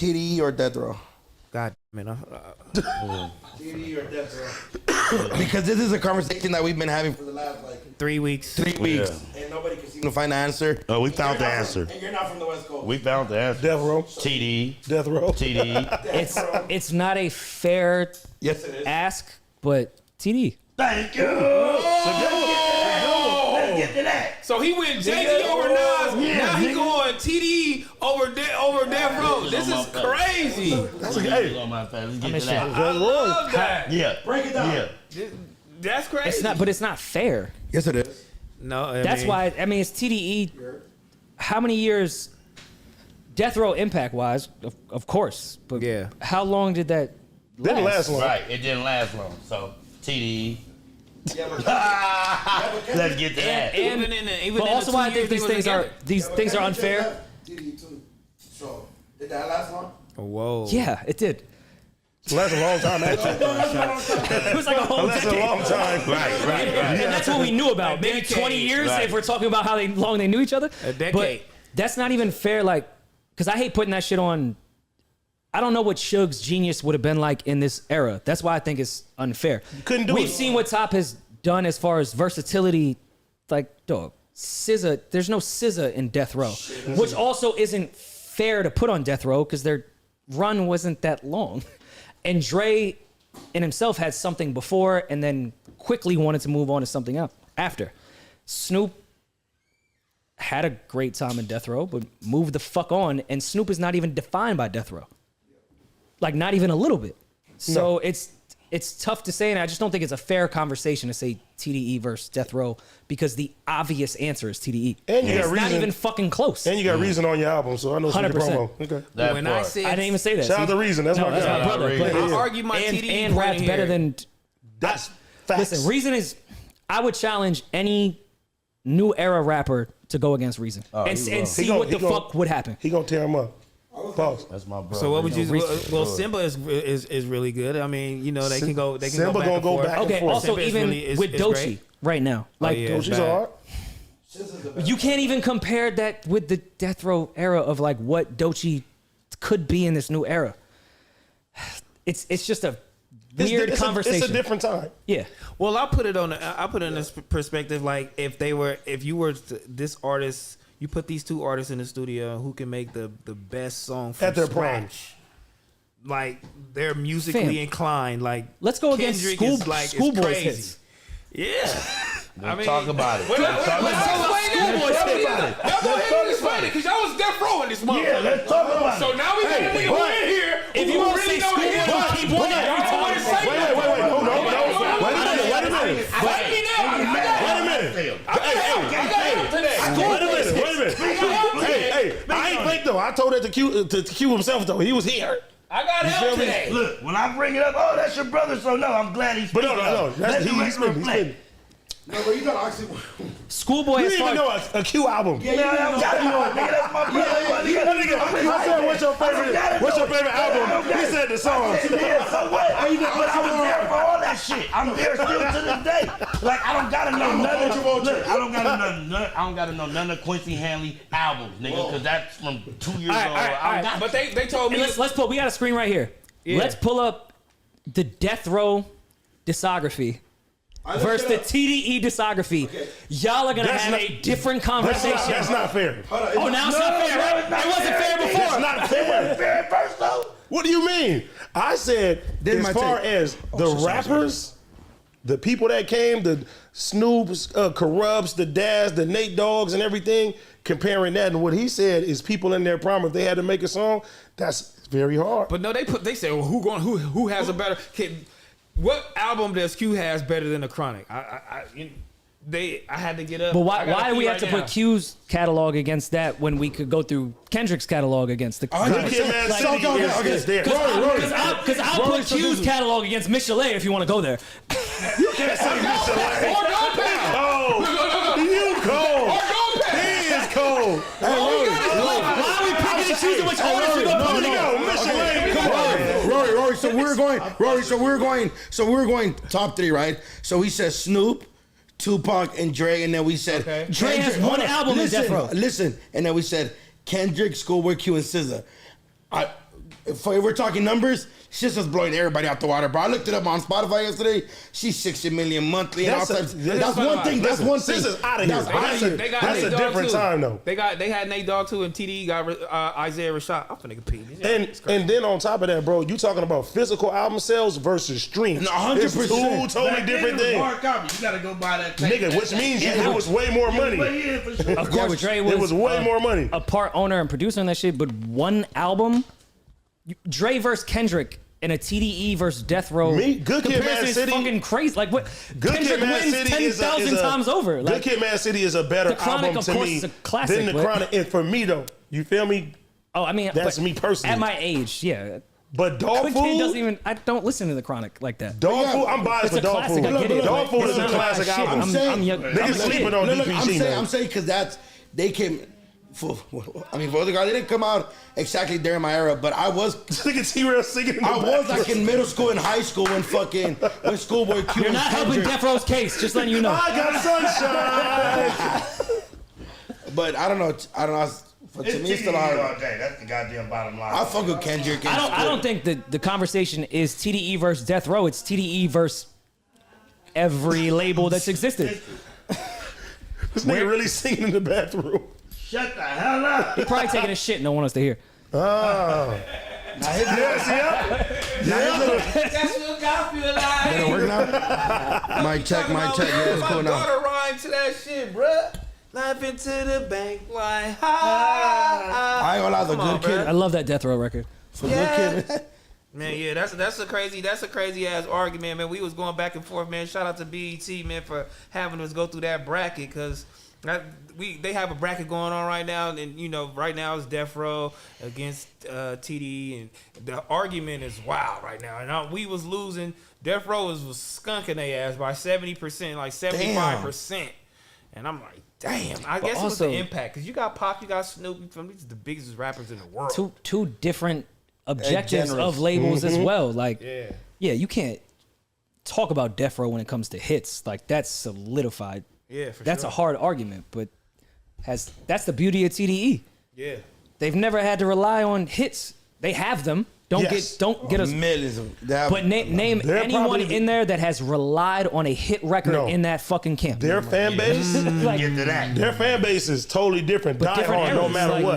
TDE or Death Row? God, man. TDE or Death Row? Because this is a conversation that we've been having for the last 3 weeks. 3 weeks, and nobody can seem to find the answer. Oh, we found the answer. And you're not from the West Coast. We found the answer. Death Row. TDE. Death Row. TDE. It's not a fair Yes, it is. ask, but TD. Thank you. Let's get to that. So he went Jay-Z over Nas. Now he going TDE over Death Row. This is crazy. That's a hey. On my face. Let's get to that. I love that. Yeah. Break it down. Yeah. That's crazy. But it's not fair. Yes, it is. No, That's why. I mean, it's TDE. How many years? Death Row impact wise, of course. But Yeah. how long did that? Didn't last long. Right. It didn't last long. So TDE. Yeah, but Let's get to that. Even in the But also, why I think these things are unfair. TDE too. So did that last long? Whoa. Yeah, it did. It lasted a long time, actually. It was like a whole It lasted a decade. long time. Right. And that's what we knew about. Maybe 20 years Right. if we're talking about how long they knew each other. A decade. But that's not even fair. Like, because I hate putting that shit on. I don't know what Suge's genius would have been like in this era. That's why I think it's unfair. Couldn't do We've it. seen what Top has done as far as versatility. Like, dog, SZA. There's no SZA in Death Row, which also isn't fair to put on Death Row because their run wasn't that long. And Dre in himself had something before and then quickly wanted to move on to something else after. Snoop had a great time in Death Row, but moved the fuck on. And Snoop is not even defined by Death Row. Like, not even a little bit. So it's tough to say, and I just don't think it's a fair conversation to say TDE versus Death Row because the obvious answer is TDE. And you got it's not reason- even fucking close. And you got Reason on your album, so I know it's your 100%. promo. Okay. That When part. I said I didn't even say that. Shout out See? to Reason. That's No, my that's guy. my brother. Reason. But- I argue my and TDE raps point better here. than. That's facts. Listen, Reason is. I would challenge any new era rapper to go against Reason and see He gon- what the he gon- fuck would happen. He gonna tear him up. Pause. That's my brother. So what would you? Reason. Well, Simba is really good. I mean, you know, they can go. They can Simba go back gonna and go forth. back and Okay. forth. Also, Simba is even really- is- with is Doechii great. right now, like yeah. She's bad. hard. you can't even compare that with the Death Row era of like what Doechii could be in this new era. It's just a weird conversation. It's a different time. Yeah. Well, I put it in this perspective. Like, if you were this artist, you put these two artists in the studio who can make the best song from At their prime. scratch. Like, they're musically Fam. inclined. Like, Let's go against Kendrick school, is like, Schoolboy's it's crazy. hits. Yeah. Let's talk about it. Let's Let's talk about it. Y'all go ahead and explain it, because y'all was Death Row in this motherfucker. Yeah, let's talk about it. So now we got a nigga who in here. If who you want to really say know the Schoolboy, hip-hop. keep one every Y'all wanna time. say Wait, that? no. Wait a minute. Fight me now. Wait a minute. Hey, I ain't fake though. I told that to Q himself though. He was here. I got help today. Look, when I bring it up, oh, that's your brother, so no, I'm glad he's But no. Let That's the he's record been. reflect. No, but you gotta actually. Schoolboy You as didn't even far know a Q album. Man, I gotta know it, nigga. That's my brother. I said, what's your favorite album? He said the song. Yeah, so what? But I was there for all that shit. I'm there still to this day. Like, I don't gotta know none of. Look, I don't gotta know none of Quincy Hanley albums, nigga, because that's from 2 years old. I don't got. But they told me. let's pull. We got a screen right here. Yeah. Let's pull up the Death Row discography versus the TDE discography. Okay. Y'all are gonna That's have not- a different conversation. That's not fair. Oh, now it's not fair, right? It wasn't fair before. It's not fair. Fair at first though. What do you mean? I said Then as my far take. as the rappers, the people that came, the Snoops, Corrupts, the Daz, the Nate Dogg's, and everything. Comparing that and what he said is people in their prime. If they had to make a song, that's very hard. But no, they said, well, who has a better? What album does Q has better than the Chronic? I had to get up. But why do we have to put Q's catalog against that when we could go through Kendrick's catalog against the? Good Kid, Mad City is there. Because I'll put Q's catalog against Michelet if you want to go there. You can't say Michelet. Or Dog Pound. Oh, you cold. Or Dog Pound. He is cold. Why are we picking and choosing which artists we gonna put in there? Michelet, come on. Rory. So we're going top three, right? So we said Snoop, Tupac, and Dre, and then we said Dre has Kendrick- one album in Death Row. Listen, and then we said Kendrick, Schoolboy Q, and SZA. if we're talking numbers, she's just blowing everybody out the water, bro. I looked it up on Spotify yesterday. She's 60 million monthly and all types. That's one thing. That's one thing. SZA's out of here. That's a different time though. They had Nate Dogg too, and TDE got Isaiah Rashad. I'm finna compete. And then on top of that, bro, you talking about physical album sales versus streams. 100%. It's two totally different things. Hard copy. You gotta go buy that tape. Nigga, which means it was way more money. Yeah, for sure. Of course, Dre It was way more money. a part owner and producer on that shit, but one album, Dre versus Kendrick and a TDE versus Death Row. Good Kid, comparison Mad is City. fucking crazy. Like what? Good Kendrick Kid, Mad wins City is 10,000 times over. Good Like, Kid, Mad City is a better The Chronic, album of to course, me is a classic, than the but- Chronic. And for me though, you feel me? oh, I mean, That's but me personally. At my age, yeah. But Dog Good Kid doesn't Food, even. I don't listen to the Chronic like that. Dog Food, I'm biased It's for a Dog classic. Food. I get it. Dog Food It's is a not classic shit. album. I'm young. Niggas I'm a sleeping kid. on Look, DPG, I'm man. saying because they came. For other guys, they didn't come out exactly during my era, but I was. Nigga T-Rell singing in the I was like background. in middle school and high school when Schoolboy Q You're and not helping Kendrick. Death Row's case. Just letting you know. I got sunshine. But I don't know. To me, it's still hard. all day. That's the goddamn bottom line. I fuck with Kendrick. And I don't think the conversation is TDE versus Death Row. It's TDE versus every label that's existed. This nigga really singing in the bathroom. Shut the hell up. He probably taking a shit. No one wants to hear. Oh. That's what God feel like. Did it work now? Mic check. Yeah, it's cool My now. daughter rhymed to that shit, bruh. Life into the bank like ha. I ain't gonna lie, the Come on, good kid. I love that Death Row record. For good kid. Man, yeah, that's a crazy ass argument, man. We was going back and forth, man. Shout out to BET, man, for having us go through that bracket, cause they have a bracket going on right now, and you know, right now it's Death Row against TDE, and the argument is wild right now. And we was losing. Death Row was skunking their ass by 70%, like 75%, and I'm like, damn. I guess it was also- the impact, cause you got Pop, you got Snoop, these are the biggest rappers in the world. Two different objectives generous. of labels as well. Like, Yeah. you can't talk about Death Row when it comes to hits. Like, that's solidified. Yeah, for That's sure. a hard argument, but that's the beauty of TDE. Yeah. They've never had to rely on hits. They have them. Don't get us. Millions of. But name They're anyone probably- in there that has relied on a hit record No. in that fucking camp. Their fan base, Like, Get to that. their fan base is totally different. Die different hard no eras, matter like- what.